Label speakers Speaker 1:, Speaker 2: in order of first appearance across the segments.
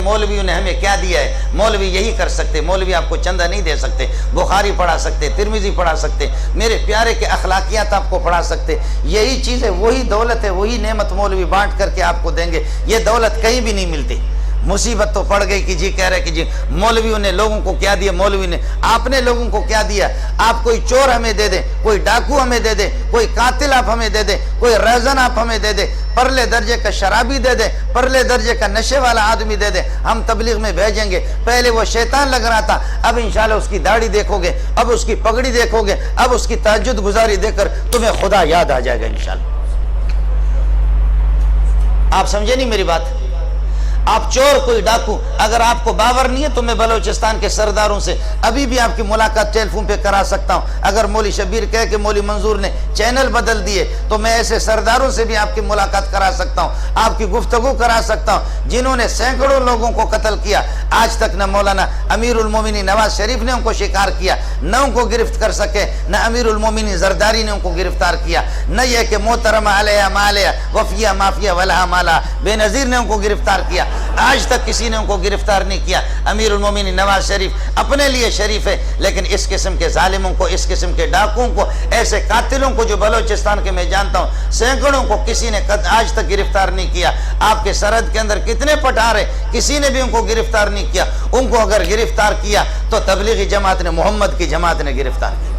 Speaker 1: مولویوں نے ہمیں کیا دیا ہے؟ مولوی یہی کر سکتے، مولوی آپ کو چندہ نہیں دے سکتے، بخاری پڑھا سکتے، ترمذی پڑھا سکتے، میرے پیارے کے اخلاقیات آپ کو پڑھا سکتے. یہی چیز ہے، وہی دولت ہے، وہی نعمت مولوی بانٹ کر کے آپ کو دیں گے. یہ دولت کہیں بھی نہیں ملتی. مصیبت تو پڑ گئی کہ جی کہہ رہے کہ جی مولویوں نے لوگوں کو کیا دیا، مولوی نے آپ نے لوگوں کو کیا دیا. آپ کوئی چور ہمیں دے دیں، کوئی ڈاکو ہمیں دے دیں، کوئی قاتل آپ ہمیں دے دیں، کوئی رہزن آپ ہمیں دے دیں، پرلے درجے کا شرابی دے دیں، پرلے درجے کا نشے والا آدمی دے دیں، ہم تبلیغ میں بھیجیں گے. پہلے وہ شیطان لگ رہا تھا، اب انشاءاللہ اس کی داڑھی دیکھو گے، اب اس کی پگڑی دیکھو گے، اب اس کی تہجد گزاری دیکھ کر تمہیں خدا یاد آ جائے گا انشاءاللہ. آپ سمجھے نہیں میری بات؟ آپ چور، کوئی ڈاکو، اگر آپ کو باور نہیں ہے تو میں بلوچستان کے سرداروں سے ابھی بھی آپ کی ملاقات ٹیلی فون پہ کرا سکتا ہوں. اگر مولی شبیر کہے کہ مولی منظور نے چینل بدل دیے تو میں ایسے سرداروں سے بھی آپ کی ملاقات کرا سکتا ہوں، آپ کی گفتگو کرا سکتا ہوں جنہوں نے سینکڑوں لوگوں کو قتل کیا. آج تک نہ مولانا امیر المومنین نواز شریف نے ان کو شکار کیا، نہ ان کو گرفت کر سکے، نہ امیر المومنین زرداری نے ان کو گرفتار کیا، نہ یہ کہ محترمہ علیہ مالیہ وفیہ مافیہ ولہا مالا بے نظیر نے ان کو گرفتار کیا. آج تک کسی نے ان کو گرفتار نہیں کیا. امیر المومنین نواز شریف اپنے لیے شریف ہے، لیکن اس قسم کے ظالموں کو، اس قسم کے ڈاکوؤں کو، ایسے قاتلوں کو جو بلوچستان کے میں جانتا ہوں سینکڑوں کو کسی نے آج تک گرفتار نہیں کیا. آپ کے سرحد کے اندر کتنے پٹھار ہیں، کسی نے بھی ان کو گرفتار نہیں کیا. ان کو اگر گرفتار کیا تو تبلیغی جماعت نے، محمد کی جماعت نے گرفتار کیا.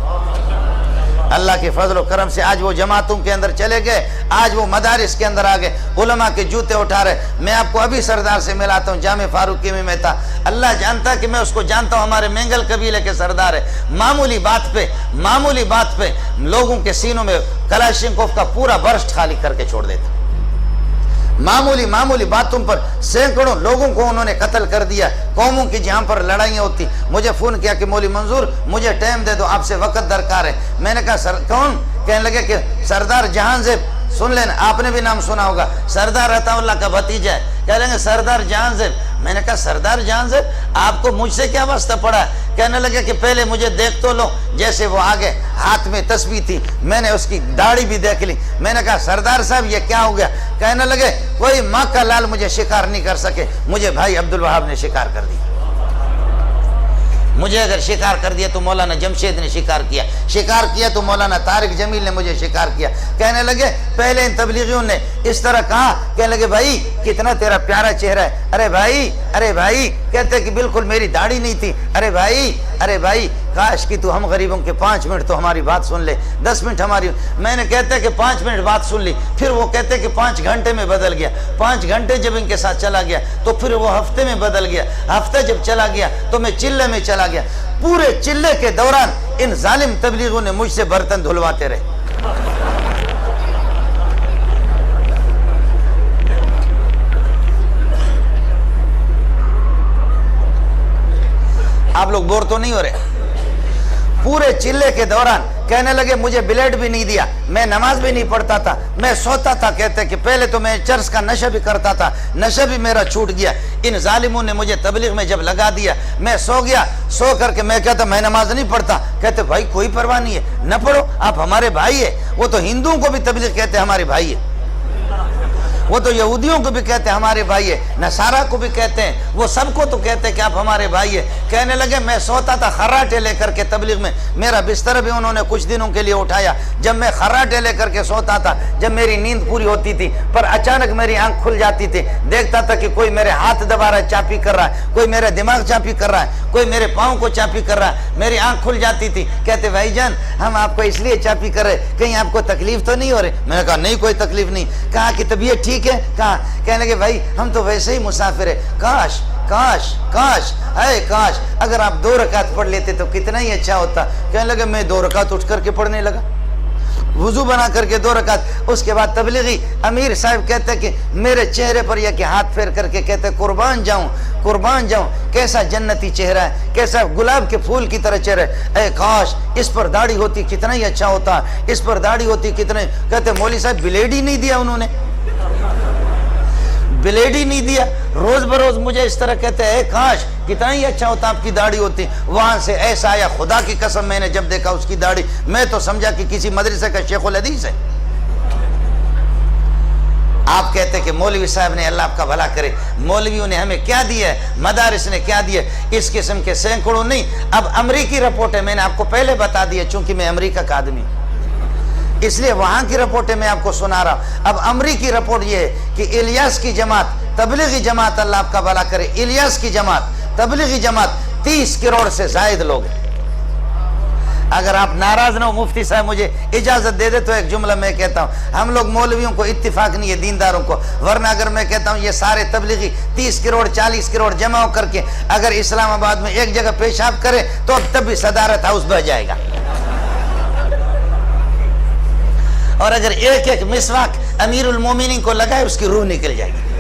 Speaker 1: اللہ کے فضل و کرم سے آج وہ جماعتوں کے اندر چلے گئے، آج وہ مدارس کے اندر آ گئے، علماء کے جوتے اٹھا رہے. میں آپ کو ابھی سردار سے ملاتا ہوں، جامع فاروقی میں تھا. اللہ جانتا ہے کہ میں اس کو جانتا ہوں، ہمارے مینگل قبیلے کے سردار ہے. معمولی بات پہ لوگوں کے سینوں میں کلاشنکوف کا پورا برسٹ خالی کر کے چھوڑ دیتا. معمولی باتوں پر سینکڑوں لوگوں کو انہوں نے قتل کر دیا. قوموں کی جہاں پر لڑائیاں ہوتی، مجھے فون کیا کہ مولی منظور مجھے ٹائم دے دو، آپ سے وقت درکار ہے. میں نے کہا کون؟ کہنے لگے کہ سردار جہان زیب، سن لینا، آپ نے بھی نام سنا ہوگا، سردار عطا اللہ کا بھتیجا ہے. کہہ لیں گے سردار جہان زیب. میں نے کہا سردار جہان زیب آپ کو مجھ سے کیا واسطہ پڑا؟ کہنے لگے کہ پہلے مجھے دیکھ تو لو. جیسے وہ آگے ہاتھ میں تسبیح تھی، میں نے اس کی داڑھی بھی دیکھ لی. میں نے کہا سردار صاحب یہ کیا ہو گیا؟ کہنے لگے کوئی ماں کا لال مجھے شکار نہیں کر سکے، مجھے بھائی عبدالوہاب نے شکار کر دیا. مجھے اگر شکار کر دیا تو مولانا جمشید نے شکار کیا تو مولانا طارق جمیل نے مجھے شکار کیا. کہنے لگے پہلے ان تبلیغیوں نے اس طرح کہا، کہنے لگے بھائی کتنا تیرا پیارا چہرہ ہے. ارے بھائی کہتے کہ بالکل میری داڑھی نہیں تھی. ارے بھائی کاش کہ تو ہم غریبوں کے 5 منٹ تو ہماری بات سن لے، 10 منٹ ہماری. میں نے کہتے کہ 5 منٹ بات سن لی، پھر وہ کہتے کہ 5 گھنٹے میں بدل گیا. 5 گھنٹے جب ان کے ساتھ چلا گیا تو پھر وہ ہفتے میں بدل گیا. ہفتہ جب چلا گیا تو میں چلے میں چلا گیا. پورے چلے کے دوران ان ظالم تبلیغوں نے مجھ سے برتن دھلواتے رہے. آپ لوگ بور تو نہیں ہو رہے؟ پورے چلے کے دوران کہنے لگے مجھے بلیڈ بھی نہیں دیا، میں نماز بھی نہیں پڑھتا تھا، میں سوتا تھا. کہتے کہ پہلے تو میں چرس کا نشہ بھی کرتا تھا، نشہ بھی میرا چھوٹ گیا. ان ظالموں نے مجھے تبلیغ میں جب لگا دیا، میں سو گیا. سو کر کے میں کہتا میں نماز نہیں پڑھتا. کہتے بھائی کوئی پرواہ نہیں ہے، نہ پڑھو، آپ ہمارے بھائی ہیں. وہ تو ہندوؤں کو بھی تبلیغ کہتے ہمارے بھائی ہیں، وہ تو یہودیوں کو بھی کہتے ہیں ہمارے بھائی ہے، نصارہ کو بھی کہتے ہیں، وہ سب کو تو کہتے ہیں کہ آپ ہمارے بھائی ہیں. کہنے لگے میں سوتا تھا خراٹے لے کر کے تبلیغ میں، میرا بستر بھی انہوں نے کچھ دنوں کے لیے اٹھایا. جب میں خراٹے لے کر کے سوتا تھا، جب میری نیند پوری ہوتی تھی پر اچانک میری آنکھ کھل جاتی تھی، دیکھتا تھا کہ کوئی میرے ہاتھ دبا رہا ہے، چاپی کر رہا ہے، کوئی میرے دماغ چاپی کر رہا ہے، کوئی میرے پاؤں کو چاپی کر رہا ہے. میری آنکھ کھل جاتی تھی. کہتے بھائی جان ہم آپ کو اس لیے چاپی کر رہے، کہیں آپ کو تکلیف تو نہیں ہو رہی؟ میں نے کہا نہیں کوئی تکلیف نہیں. کہا کہ طبیعت ٹھیک ہے؟ کہا. کہنے لگے بھائی ہم تو ویسے ہی مسافر ہیں، کاش اگر آپ 2 رکعت پڑھ لیتے تو کتنا ہی اچھا ہوتا. کہنے لگے میں 2 رکعت اٹھ کر کے پڑھنے لگا، وضو بنا کر کے 2 رکعت. اس کے بعد تبلیغی امیر صاحب کہتے کہ میرے چہرے پر یہ کہ ہاتھ پھیر کر کے کہتے قربان جاؤں کیسا جنتی چہرہ ہے، کیسا گلاب کے پھول کی طرح چہرہ ہے. اے کاش اس پر داڑھی ہوتی کتنا ہی اچھا ہوتا، اس پر داڑھی ہوتی کتنا. کہتے مولوی صاحب بلیڈ ہی نہیں دیا، انہوں نے بلیڈ ہی نہیں دیا. روز بروز مجھے اس طرح کہتے ہیں کاش کتنا ہی اچھا ہوتا آپ کی داڑھی ہوتی. وہاں سے ایسا آیا، خدا کی قسم میں نے جب دیکھا اس کی داڑھی میں تو سمجھا کہ کسی مدرسے کا شیخ الحدیث ہے. آپ کہتے کہ مولوی صاحب نے اللہ آپ کا بھلا کرے، مولویوں نے ہمیں کیا دیا ہے، مدارس نے کیا دیا ہے، اس قسم کے سینکڑوں نہیں۔ اب امریکی رپورٹ ہے، میں نے آپ کو پہلے بتا دیا چونکہ میں امریکہ کا آدمی ہوں، اس لیے وہاں کی رپورٹیں میں آپ کو سنا رہا ہوں۔ اب امریکی رپورٹ یہ ہے کہ الیاس کی جماعت، تبلیغی جماعت، اللہ آپ کا بھلا کرے، الیاس کی جماعت، تبلیغی جماعت 30 کروڑ سے زائد لوگ ہیں۔ اگر آپ ناراض نہ ہو مفتی صاحب مجھے اجازت دے دے تو ایک جملہ میں کہتا ہوں، ہم لوگ مولویوں کو اتفاق نہیں ہے دینداروں کو، ورنہ اگر میں کہتا ہوں یہ سارے تبلیغی 30 کروڑ 40 کروڑ جمع کر کے اگر اسلام آباد میں ایک جگہ پیشاب کرے تو اب تب بھی صدارت ہاؤس بہ جائے گا، اور اگر ایک ایک مسواک امیر المومنین کو لگائے اس کی روح نکل جائے گی۔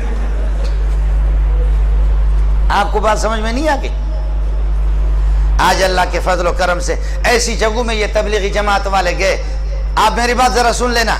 Speaker 1: آپ کو بات سمجھ میں نہیں آگئی؟ آج اللہ کے فضل و کرم سے ایسی جگہوں میں یہ تبلیغی جماعت والے گئے۔ آپ میری بات ذرا سن لینا،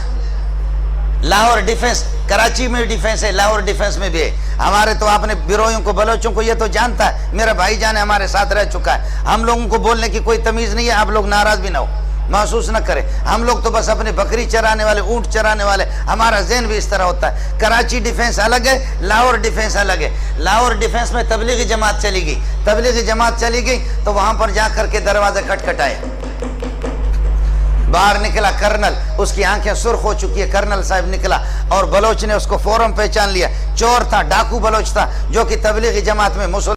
Speaker 1: لاہور ڈیفنس، کراچی میں ڈیفنس ہے، لاہور ڈیفنس میں بھی ہے۔ ہمارے تو آپ نے بیروئیوں کو، بلوچوں کو یہ تو جانتا ہے، میرا بھائی جان ہمارے ساتھ رہ چکا ہے، ہم لوگوں کو بولنے کی کوئی تمیز نہیں ہے، آپ لوگ ناراض بھی نہ ہو، محسوس نہ کریں، ہم لوگ تو بس اپنے بکری چرانے والے، اونٹ چرانے والے، ہمارا ذہن بھی اس طرح ہوتا ہے۔ کراچی ڈیفنس الگ ہے، لاہور ڈیفنس الگ ہے۔ لاہور ڈیفنس میں تبلیغی جماعت چلی گئی، تبلیغی جماعت چلی گئی تو وہاں پر جا کر کے دروازے کھٹکھٹائے، باہر نکلا کرنل، اس کی آنکھیں سرخ ہو چکی ہے، کرنل صاحب نکلا اور بلوچ نے اس کو فوراً پہچان لیا، چور تھا، ڈاکو بلوچ تھا جو کہ تبلیغی جماعت میں مسلمان،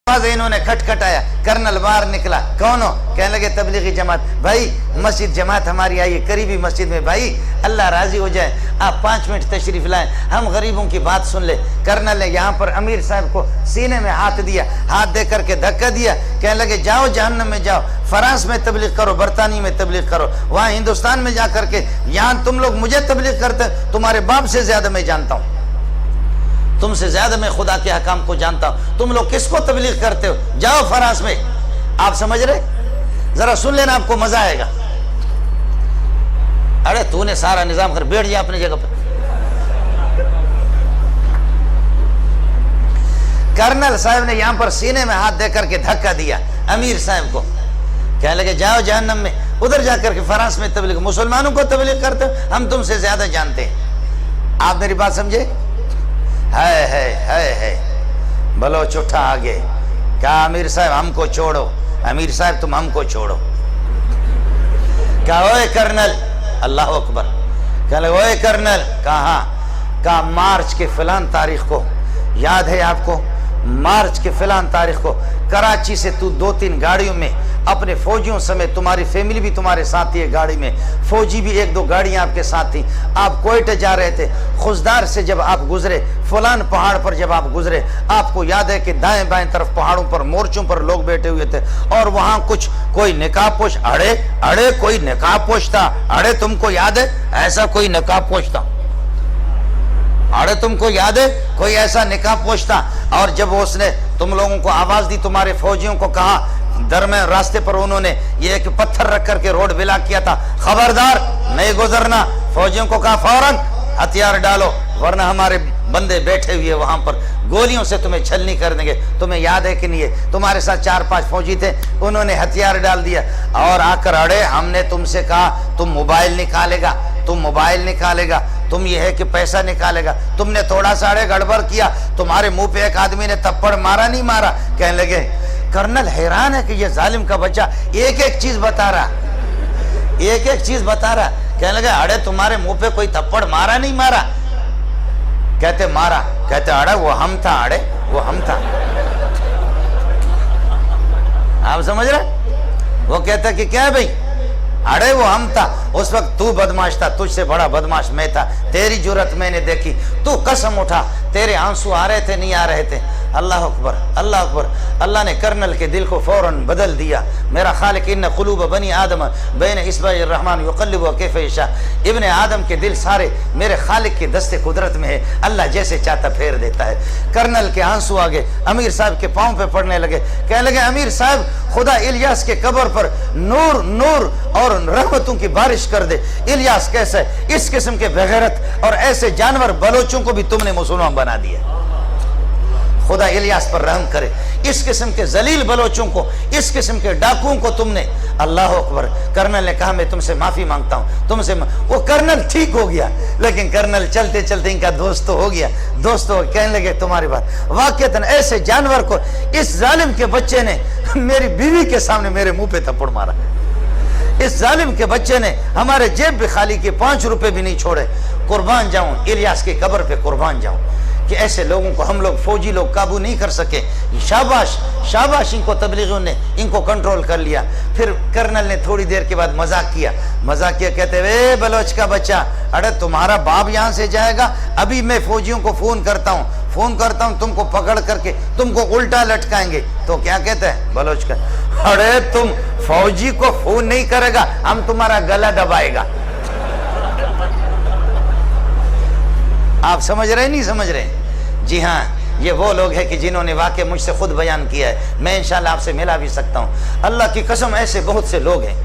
Speaker 1: انہوں نے کھٹکھٹایا، کرنل باہر نکلا، کون ہو؟ کہنے لگے تبلیغی جماعت۔ بھائی مسجد جماعت ہماری آئی ہے قریبی مسجد میں، بھائی اللہ راضی ہو جائے آپ 5 منٹ تشریف لائیں، ہم غریبوں کی بات سن لیں۔ کرنل نے یہاں پر امیر صاحب کو سینے میں ہاتھ دیا، ہاتھ دے کر کے دھکا دیا، کہنے لگے جاؤ جہنم میں جاؤ، فرانس میں تبلیغ کرو، برطانیہ میں تبلیغ کرو، وہاں ہندوستان میں جا کر کے، یہاں تم لوگ مجھے تبلیغ کرتے، تمہارے باپ سے زیادہ میں جانتا ہوں، تم سے زیادہ میں خدا کے حکام کو جانتا ہوں، تم لوگ کس کو تبلیغ کرتے ہو، جاؤ فرانس میں۔ آپ سمجھ رہے؟ ذرا سن لینا، آپ کو مزہ آئے گا۔ ارے تو نے سارا نظام کر بیٹھ جا اپنی جگہ پر۔ کرنل صاحب نے یہاں پر سینے میں ہاتھ دے کر کے دھکا دیا امیر صاحب کو، کہنے لگے جاؤ جہنم میں، ادھر جا کر کے فرانس میں تبلیغ، مسلمانوں کو تبلیغ کرتے ہو، ہم تم سے زیادہ جانتے ہیں۔ آپ میری بات سمجھے؟ ہے بلوچ اٹھا آگے، کہا امیر صاحب ہم کو چھوڑو، امیر صاحب تم ہم کو چھوڑو۔ کہا اوے کرنل، اللہ اکبر، کہا اوے کرنل، کہا کہا مارچ کے فلان تاریخ کو، یاد ہے آپ کو؟ مارچ کے فلان تاریخ کو کراچی سے تو 2-3 گاڑیوں میں اپنے فوجیوں سمیت، تمہاری فیملی بھی تمہارے ساتھ ہی ہے گاڑی میں، فوجی بھی 1-2 گاڑیاں آپ کے ساتھ تھیں، آپ کوئٹہ جا رہے تھے، خزدار سے جب آپ گزرے، فلان پہاڑ پر جب آپ گزرے، آپ کو یاد ہے کہ دائیں بائیں طرف پہاڑوں پر مورچوں پر لوگ بیٹھے ہوئے تھے، اور وہاں کچھ کوئی نقاب پوش، اڑے کوئی نقاب پوش تھا، اڑے تم کو یاد ہے ایسا کوئی نقاب پوش تھا؟ اڑے تم کو یاد ہے کوئی ایسا نقاب پوش تھا؟ اور جب اس نے تم لوگوں کو آواز دی، تمہارے فوجیوں کو کہا، درمیان راستے پر انہوں نے یہ ایک پتھر رکھ کر کے روڈ بلاک کیا تھا، خبردار نہیں گزرنا، فوجیوں کو کہا فوراً ہتھیار ڈالو ورنہ ہمارے بندے بیٹھے ہوئے وہاں پر گولیوں سے تمہیں چھلنی کر دیں گے۔ تمہیں یاد ہے کہ نہیں ہے؟ تمہارے ساتھ 4-5 فوجی تھے، انہوں نے ہتھیار ڈال دیا اور آ کر اڑے، ہم نے تم سے کہا تم موبائل نکالے گا، تم موبائل نکالے گا، تم یہ ہے کہ پیسہ نکالے گا، تم نے تھوڑا سا اڑے گڑبڑ کیا، تمہارے منہ پہ ایک آدمی نے تھپڑ مارا نہیں مارا؟ کہنے لگے کرنل حیران ہے کہ یہ ظالم کا بچہ ایک ایک چیز بتا رہا، ایک ایک چیز بتا رہا۔ کہنے لگے اڑے تمہارے منہ پہ کوئی تھپڑ مارا نہیں مارا؟ کہتے مارا، کہتے اڑے وہ ہم تھا، اڑے وہ ہم تھا۔ آپ سمجھ رہے؟ وہ کہتا کہ کیا ہے بھائی؟ اڑے وہ ہم تھا، اس وقت تو بدماش تھا، تجھ سے بڑا بدماش میں تھا، تیری جرت میں نے دیکھی، تو قسم اٹھا، تیرے آنسو آ رہے تھے نہیں آ رہے تھے؟ اللہ اکبر، اللہ اکبر۔ اللہ نے کرنل کے دل کو فوراً بدل دیا۔ میرا خالق ان قلوب بنی آدم بین اصبع الرحمن یقلبها کیف یشاء، ابن آدم کے دل سارے میرے خالق کے دست قدرت میں ہے، اللہ جیسے چاہتا پھیر دیتا ہے۔ کرنل کے آنسو آگے امیر صاحب کے پاؤں پہ پڑنے لگے، کہنے لگے امیر صاحب خدا الیاس کے قبر پر نور نور اور رحمتوں کی بارش کر دے۔ الیاس کیسا ہے؟ اس قسم کے بغیرت اور ایسے جانور بلوچوں کو بھی تم نے مسلمان بنا دیا۔ خدا الیاس پر رحم کرے. اس قسم کے ذلیل بلوچوں کو, اس قسم کے ڈاکوؤں کو تم نے, اللہ اکبر. کرنل نے کہا میں تم سے معافی مانگتا ہوں, تم سے وہ کرنل ٹھیک ہو گیا, لیکن کرنل چلتے چلتے ان کا دوست تو ہو گیا, دوست ہو کہنے لگے تمہاری بات. واقعتاً ایسے جانور کو اس ظالم کے بچے نے میری بیوی کے سامنے میرے منہ پہ تھپڑ مارا. اس ظالم کے بچے نے ہمارے جیب بھی خالی کے 5 روپے بھی نہیں چھوڑے. قربان جاؤں الیاس کی قبر پہ, قربان جاؤں کہ ایسے لوگوں کو ہم لوگ فوجی لوگ قابو نہیں کر سکے. شاباش شاباش, ان کو تبلیغیوں نے ان کو کنٹرول کر لیا. پھر کرنل نے تھوڑی دیر کے بعد مذاق کیا, کہتے وے بلوچ کا بچہ, ارے تمہارا باپ یہاں سے جائے گا, ابھی میں فوجیوں کو فون کرتا ہوں تم کو پکڑ کر کے تم کو الٹا لٹکائیں گے. تو کیا کہتے ہیں بلوچ کا, ارے تم فوجی کو فون نہیں کرے گا, ہم تمہارا گلا دبائے گا. آپ سمجھ رہے نہیں سمجھ رہے؟ جی ہاں, یہ وہ لوگ ہیں کہ جنہوں نے واقع مجھ سے خود بیان کیا ہے. میں انشاءاللہ آپ سے ملا بھی سکتا ہوں. اللہ کی قسم ایسے بہت سے لوگ ہیں,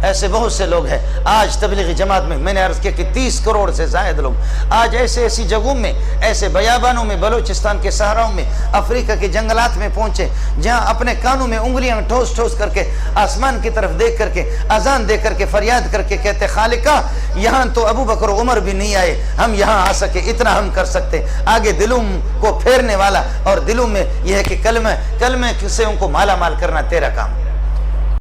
Speaker 1: ایسے بہت سے لوگ ہیں. آج تبلیغی جماعت میں نے عرض کیا کہ 30 کروڑ سے زائد لوگ آج ایسی جگہوں میں, ایسے بیابانوں میں, بلوچستان کے صحراؤں میں, افریقہ کے جنگلات میں پہنچے, جہاں اپنے کانوں میں انگلیاں ٹھوس ٹھوس کر کے آسمان کی طرف دیکھ کر کے اذان دے کر کے فریاد کر کے کہتے خالقہ یہاں تو ابو بکر و عمر بھی نہیں آئے, ہم یہاں آ سکے, اتنا ہم کر سکتے. آگے دلوں کو پھیرنے والا اور دلوں میں یہ ہے کہ کلمہ سے ان کو مالا مال کرنا تیرا کام.